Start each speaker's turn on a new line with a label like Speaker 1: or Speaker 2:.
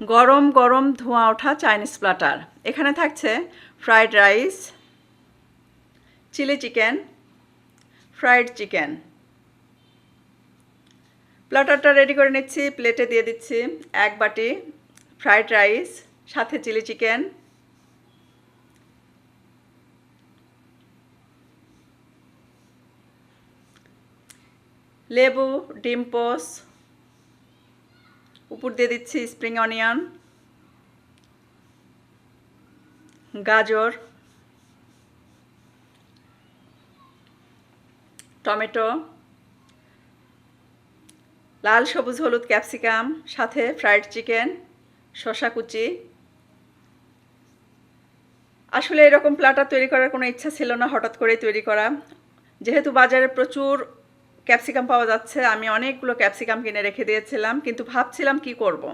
Speaker 1: গরম গরম ধোঁয়া ওঠা চাইনিজ প্ল্যাটার। এখানে থাকছে fried rice, chilli chicken, fried chicken. প্ল্যাটারটা রেডি করে নিচ্ছি, প্লেটে দিয়ে দিচ্ছি 1 বাটি ফ্রাইড রাইস, সাথে চিলি চিকেন, লেবু, ডিম পোস, উপর দিয়ে দিচ্ছি স্প্রিং অনিয়ন, গাজর, টমেটো, লাল সবুজ হলুদ ক্যাপসিকাম, সাথে ফ্রাইড চিকেন, শসা কুচি। আসলে এরকম প্ল্যাটার তৈরি করার কোনো ইচ্ছা ছিল না, হঠাৎ করেই তৈরি করা। যেহেতু বাজারে প্রচুর ক্যাপসিকাম পাওয়া যাচ্ছে, আমি অনেকগুলো ক্যাপসিকাম কিনে রেখে দিয়েছিলাম, কিন্তু ভাবছিলাম কি করব।